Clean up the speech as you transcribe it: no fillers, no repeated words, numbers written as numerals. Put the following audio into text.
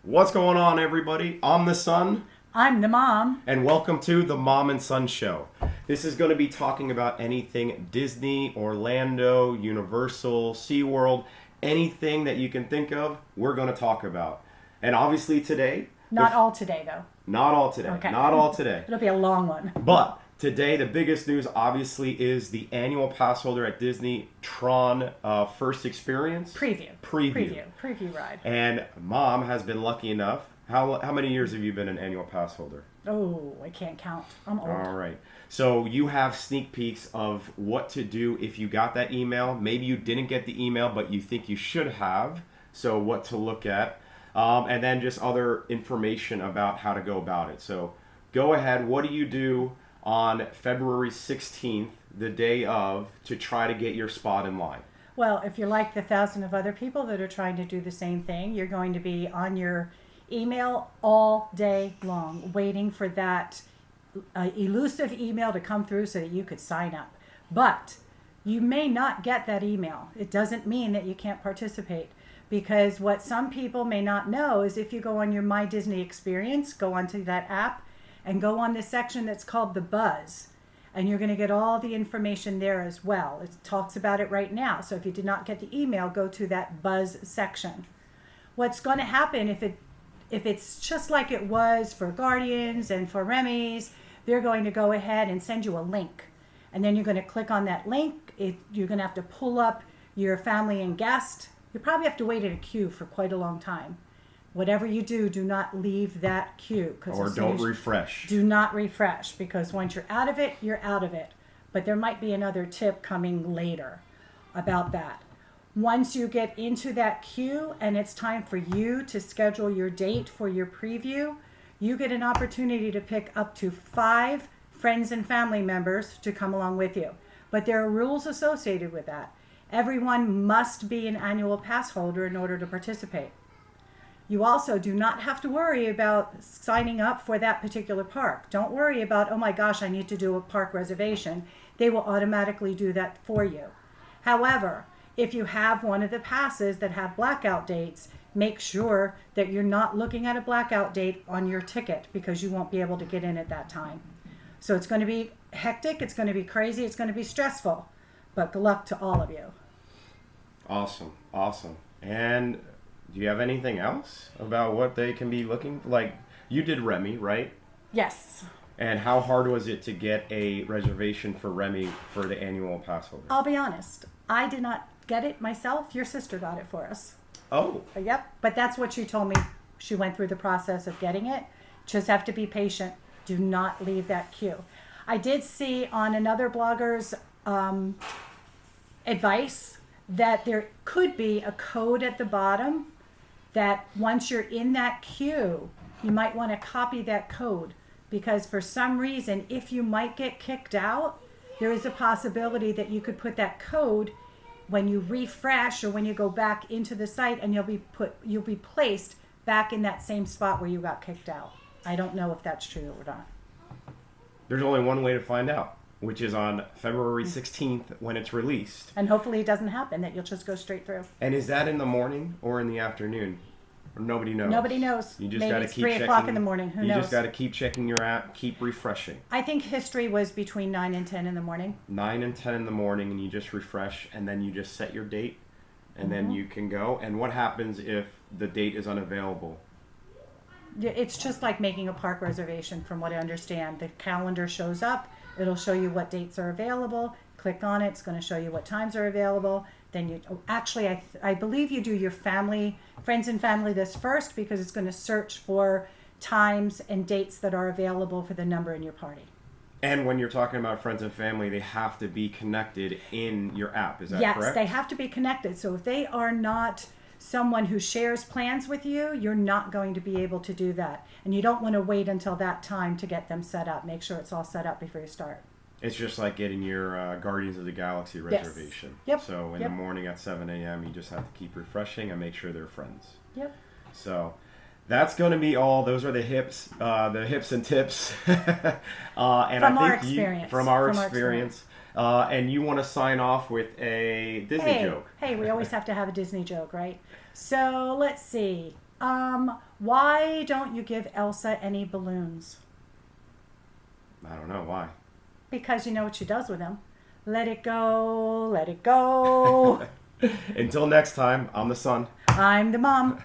What's going on, everybody? I'm the son. I'm the mom. And welcome to the Mom and Son Show. This is going to be talking about anything Disney, Orlando, Universal, SeaWorld, anything that you can think of, we're going to talk about. And obviously today... Not all today, though. Not all today. Okay. Not all today. It'll be a long one. But today, the biggest news, obviously, is the annual Passholder at Disney Tron first experience. Preview ride. And Mom has been lucky enough. How many years have you been an annual pass holder? Oh, I can't count. I'm old. All right. So you have sneak peeks of what to do if you got that email. Maybe you didn't get the email, but you think you should have. So what to look at. And then just other information about how to go about it. So go ahead. What do you do on February 16th, the day of, to try to get your spot in line? Well, if you're like the thousand of other people that are trying to do the same thing, you're going to be on your email all day long, waiting for that elusive email to come through so that you could sign up. But you may not get that email. It doesn't mean that you can't participate, because what some people may not know is if you go on your My Disney Experience, go onto that app and go on this section that's called the Buzz, and you're going to get all the information there as well. It talks about it right now. So if you did not get the email, go to that Buzz section. What's going to happen if it's just like it was for Guardians and for Remy's, they're going to go ahead and send you a link. And then you're going to click on that link. You're going to have to pull up your family and guest. You probably have to wait in a queue for quite a long time. Whatever you do, do not leave that queue. Or don't refresh. Do not refresh, because once you're out of it, you're out of it. But there might be another tip coming later about that. Once you get into that queue and it's time for you to schedule your date for your preview, you get an opportunity to pick up to 5 friends and family members to come along with you. But there are rules associated with that. Everyone must be an annual pass holder in order to participate. You also do not have to worry about signing up for that particular park. Don't worry about, oh my gosh, I need to do a park reservation. They will automatically do that for you. However, if you have one of the passes that have blackout dates, make sure that you're not looking at a blackout date on your ticket, because you won't be able to get in at that time. So it's going to be hectic, it's going to be crazy, it's going to be stressful. But good luck to all of you. Awesome. And do you have anything else about what they can be looking for? Like, you did Remy, right? Yes. And how hard was it to get a reservation for Remy for the annual pass holder? I'll be honest. I did not get it myself. Your sister got it for us. Oh. Yep. But that's what she told me. She went through the process of getting it. Just have to be patient. Do not leave that queue. I did see on another blogger's advice that there could be a code at the bottom that once you're in that queue, you might want to copy that code, because for some reason, if you might get kicked out, there is a possibility that you could put that code when you refresh or when you go back into the site, and you'll be placed back in that same spot where you got kicked out. I don't know if that's true or not. There's only one way to find out, which is on February 16th when it's released. And hopefully it doesn't happen, that you'll just go straight through. And is that in the morning or in the afternoon? Or nobody knows? Nobody knows. You just Maybe got to it's keep 3 checking. o'clock in the morning. Who knows? You just got to keep checking your app, keep refreshing. I think history was between 9 and 10 in the morning. 9 and 10 in the morning, and you just refresh, and then you just set your date, and then you can go. And what happens if the date is unavailable? It's just like making a park reservation, from what I understand. The calendar shows up. It'll show you what dates are available. Click on it. It's going to show you what times are available. Then I believe you do your friends and family list first, because it's going to search for times and dates that are available for the number in your party. And when you're talking about friends and family, they have to be connected in your app. Is that correct? Yes, they have to be connected. So if they are not someone who shares plans with you, you're not going to be able to do that. And you don't want to wait until that time to get them set up. Make sure it's all set up before you start. It's just like getting your Guardians of the Galaxy reservation. Yep. So in the morning at 7 a.m., you just have to keep refreshing and make sure they're friends. Yep. So that's going to be all. Those are the hips and tips. And from our experience. From our experience. And you want to sign off with a Disney joke. Hey, we always have to have a Disney joke, right? So let's see. Why don't you give Elsa any balloons? I don't know why. Because you know what she does with them. Let it go, let it go. Until next time, I'm the son. I'm the mom.